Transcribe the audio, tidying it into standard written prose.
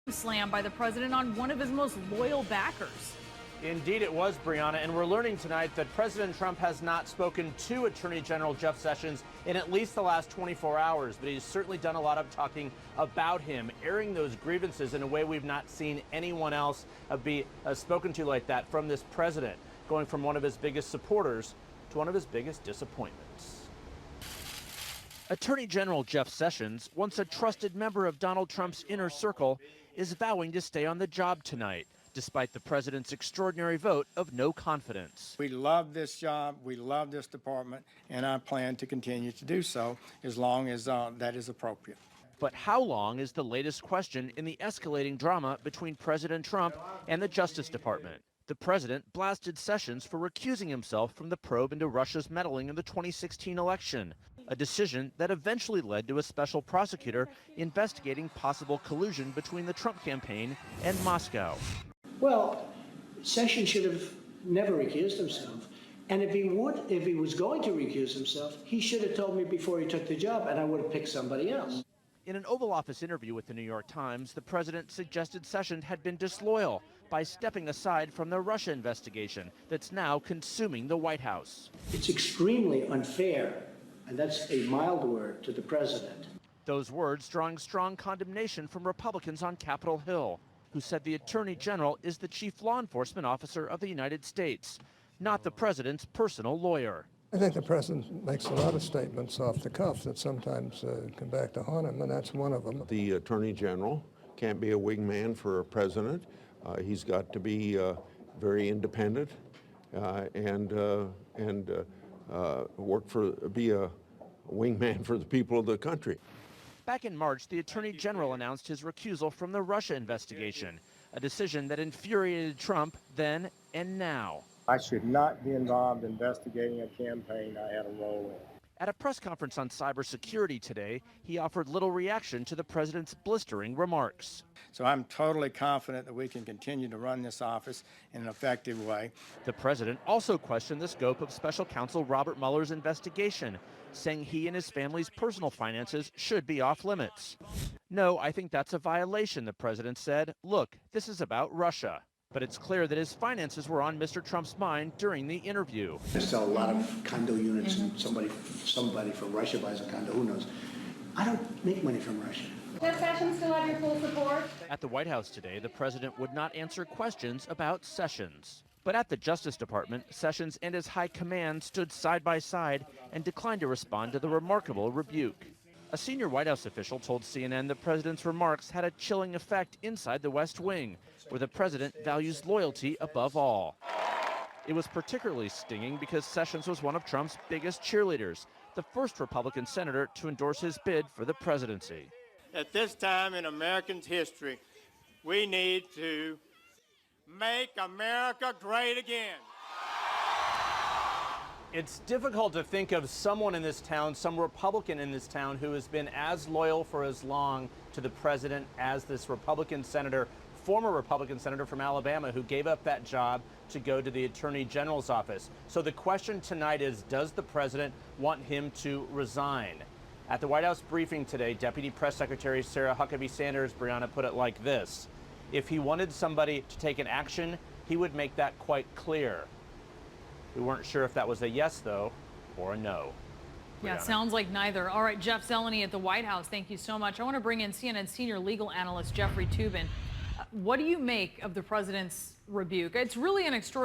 Slam by the president on one of his most loyal backers. Indeed it was, Brianna, and we're learning tonight that President Trump has not spoken to Attorney General Jeff Sessions in at least the last 24 hours, but he's certainly done a lot of talking about him, airing those grievances in a way we've not seen anyone else be spoken to like that from this president, going from one of his biggest supporters to one of his biggest disappointments. Attorney General Jeff Sessions, once a trusted member of Donald Trump's inner circle, is vowing to stay on the job tonight, despite the president's extraordinary vote of no confidence. We love this job, we love this department, and I plan to continue to do so as long as that is appropriate. But how long is the latest question in the escalating drama between President Trump and the Justice Department? The president blasted Sessions for recusing himself from the probe into Russia's meddling in the 2016 election, a decision that eventually led to a special prosecutor investigating possible collusion between the Trump campaign and Moscow. Well, Sessions should have never recused himself. And if he was going to recuse himself, he should have told me before he took the job, and I would have picked somebody else. In an Oval Office interview with the New York Times, the president suggested Sessions had been disloyal by stepping aside from the Russia investigation that's now consuming the White House. It's extremely unfair, and that's a mild word, to the president. Those words drawing strong condemnation from Republicans on Capitol Hill, who said the Attorney General is the chief law enforcement officer of the United States, not the president's personal lawyer. I think the president makes a lot of statements off the cuff that sometimes come back to haunt him, and that's one of them. The Attorney General can't be a wingman for a president. He's got to be very independent and be a wingman for the people of the country. Back in March, the Attorney General announced his recusal from the Russia investigation, a decision that infuriated Trump then and now. I should not be involved investigating a campaign I had a role in. At a press conference on cybersecurity today, he offered little reaction to the president's blistering remarks. So I'm totally confident that we can continue to run this office in an effective way. The president also questioned the scope of special counsel Robert Mueller's investigation, saying he and his family's personal finances should be off limits. No, I think that's a violation, the president said. Look, this is about Russia. But it's clear that his finances were on Mr. Trump's mind during the interview. I sell a lot of condo units, and somebody from Russia buys a condo, who knows? I don't make money from Russia. Does Sessions still have your full support? At the White House today, the president would not answer questions about Sessions. But at the Justice Department, Sessions and his high command stood side by side and declined to respond to the remarkable rebuke. A senior White House official told CNN the president's remarks had a chilling effect inside the West Wing, where the president values loyalty above all. It was particularly stinging because Sessions was one of Trump's biggest cheerleaders, the first Republican senator to endorse his bid for the presidency. At this time in Americans' history, we need to make America great again. It's difficult to think of someone in this town, some Republican in this town, who has been as loyal for as long to the president as this Republican senator, former Republican senator from Alabama, who gave up that job to go to the Attorney General's office. So the question tonight is, does the president want him to resign? At the White House briefing today, Deputy Press Secretary Sarah Huckabee Sanders, Brianna, put it like this: if he wanted somebody to take an action, he would make that quite clear. We weren't sure if that was a yes, though, or a no. Yeah, it sounds like neither. All right, Jeff Zeleny at the White House, thank you so much. I want to bring in CNN senior legal analyst Jeffrey Toobin. What do you make of the president's rebuke? It's really an extraordinary